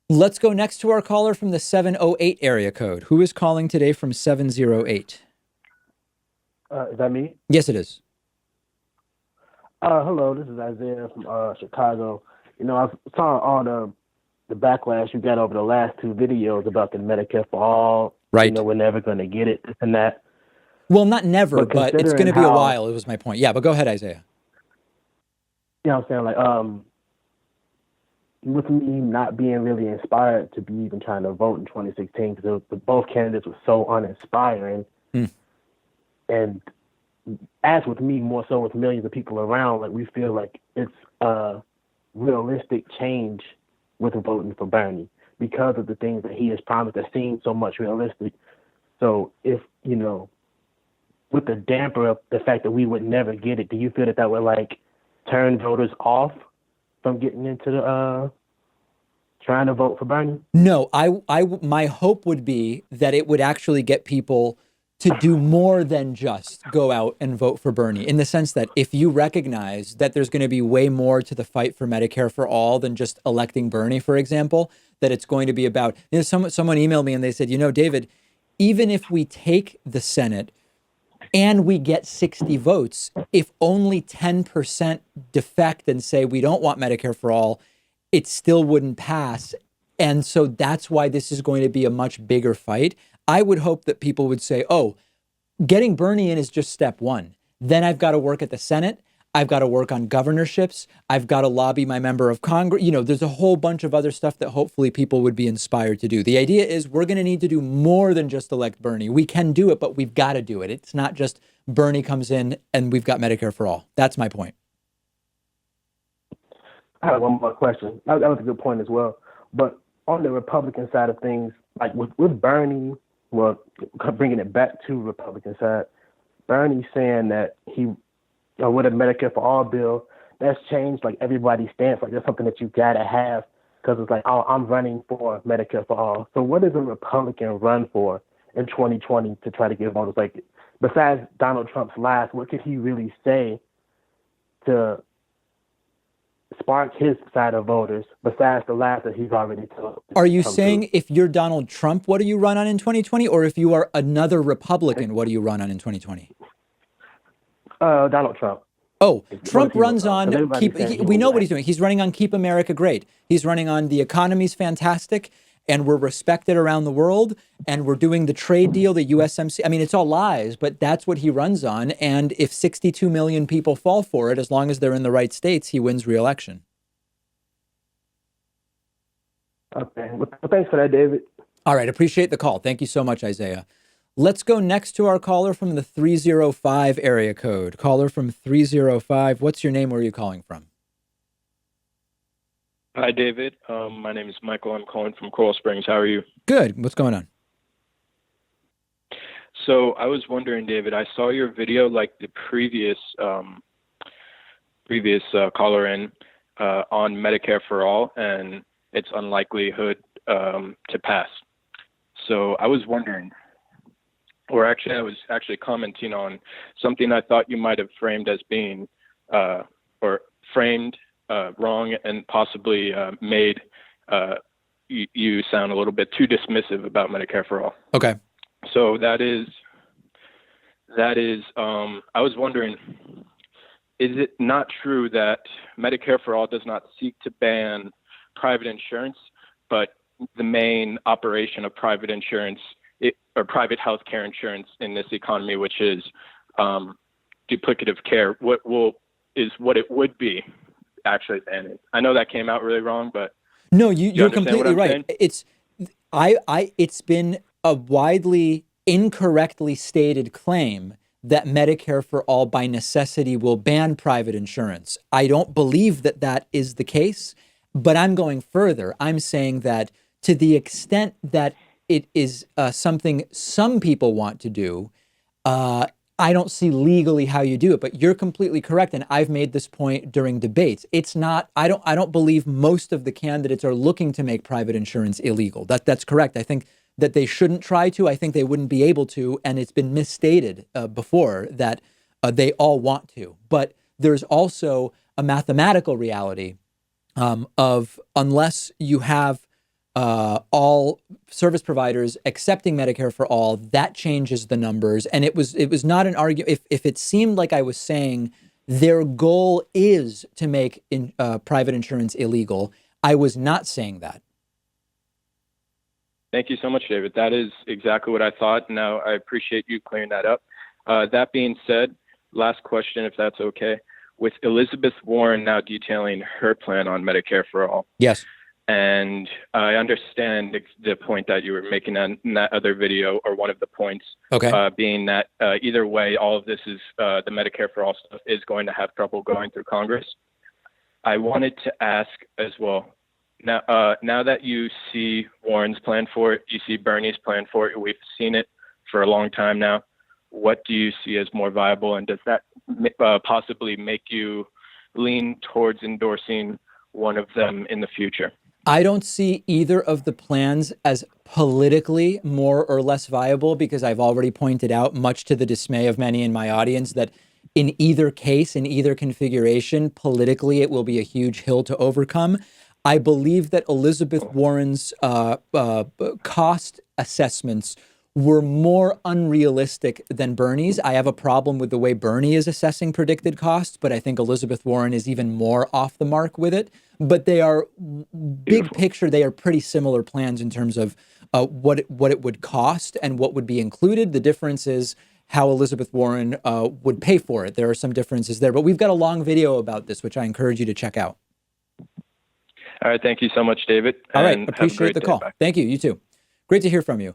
Let's go next to our caller from the 708 area code. Who is calling today from 708? Is that me? Yes, it is. Hello, this is Isaiah from Chicago. I saw all the backlash you got over the last two videos about the Medicare for all. Right. We're never going to get it, this and that. Well, not never, But but it's going considering to be a how, while. It was my point. Yeah, but go ahead, Isaiah. what I'm saying, like, with me not being really inspired to be even trying to vote in 2016 because both candidates were so uninspiring, Hmm. and as with me, more so with millions of people around, like we feel like it's a realistic change with voting for Bernie because of the things that he has promised that seem so much realistic. So if, with the damper of the fact that we would never get it, do you feel that that would like turn voters off from getting into the trying to vote for Bernie? No, my hope would be that it would actually get people to do more than just go out and vote for Bernie, in the sense that if you recognize that there's going to be way more to the fight for Medicare for all than just electing Bernie, for example, that it's going to be about, someone emailed me and they said, David, even if we take the Senate and we get 60 votes, if only 10% defect and say we don't want Medicare for all, it still wouldn't pass. And so that's why this is going to be a much bigger fight. I would hope that people would say, oh, getting Bernie in is just step one. Then I've got to work at the Senate. I've got to work on governorships. I've got to lobby my member of Congress. There's a whole bunch of other stuff that hopefully people would be inspired to do. The idea is we're going to need to do more than just elect Bernie. We can do it, but we've got to do it. It's not just Bernie comes in and we've got Medicare for all. That's my point. I have one more question. That was a good point as well. But on the Republican side of things, like with Bernie, well, bringing it back to Republican side, Bernie saying that he, with a Medicare for all bill, that's changed like everybody's stance. Like that's something that you gotta have because it's like, oh, I'm running for Medicare for all. So what does a Republican run for in 2020 to try to get voters? Like besides Donald Trump's lies, what could he really say to spark his side of voters besides the lies that he's already told Are you come true? saying if you're Donald Trump, what do you run on in 2020? Or if you are another Republican, what do you run on in 2020? Donald Trump. Oh, What does Trump he run runs on? Because on everybody's saying he we was know what like, he's doing. He's running on Keep America Great. He's running on the economy's fantastic and we're respected around the world and we're doing the trade deal, the USMC. I mean, it's all lies, but that's what he runs on. And if 62 million people fall for it, as long as they're in the right states, he wins re-election. okay. Well, thanks for that, David. All right. Appreciate the call. Thank you so much, Isaiah. Let's go next to our caller from the 305 area code. Caller from 305. What's your name? Where are you calling from? Hi, David. My name is Michael. I'm calling from Coral Springs. How are you? Good. What's going on? So I was wondering, David, I saw your video like the previous caller in on Medicare for all and its unlikelihood to pass. So I was wondering, or actually I was actually commenting on something I thought you might have framed as being or framed wrong and possibly made you sound a little bit too dismissive about Medicare for all. Okay. So that is I was wondering, is it not true that Medicare for all does not seek to ban private insurance, but the main operation of private insurance or private health care insurance in this economy, which is duplicative care, what it would be actually banned? I know that came out really wrong, but No, do you you're understand what completely I'm right. saying? It's been a widely incorrectly stated claim that Medicare for all by necessity will ban private insurance. I don't believe that that is the case, but I'm going further. I'm saying that to the extent that it is something some people want to do, I don't see legally how you do it, but you're completely correct. And I've made this point during debates. It's not, I don't believe most of the candidates are looking to make private insurance illegal. That's correct. I think that they shouldn't try to. I think they wouldn't be able to. And it's been misstated before that they all want to. But there's also a mathematical reality of unless you have all service providers accepting Medicare for all, that changes the numbers. And it was not an argument. If it seemed like I was saying their goal is to make private insurance illegal, I was not saying that. Thank you so much, David. That is exactly what I thought. Now, I appreciate you clearing that up. That being said, last question, if that's okay. With Elizabeth Warren now detailing her plan on Medicare for all. Yes. And I understand the point that you were making in that other video, or one of the points, being that either way, all of this is the Medicare for all stuff is going to have trouble going through Congress. I wanted to ask as well, now that you see Warren's plan for it, you see Bernie's plan for it, we've seen it for a long time now. What do you see as more viable, and does that possibly make you lean towards endorsing one of them in the future? I don't see either of the plans as politically more or less viable, because I've already pointed out, much to the dismay of many in my audience, that in either case, in either configuration, politically, it will be a huge hill to overcome. I believe that Elizabeth Warren's cost assessments were more unrealistic than Bernie's. I have a problem with the way Bernie is assessing predicted costs, but I think Elizabeth Warren is even more off the mark with it. But they are, big picture, they are pretty similar plans in terms of what it would cost and what would be included. The difference is how Elizabeth Warren would pay for it. There are some differences there, but we've got a long video about this, which I encourage you to check out. All right. Thank you so much, David. All right. Appreciate the call. Thank you. You too. Great to hear from you.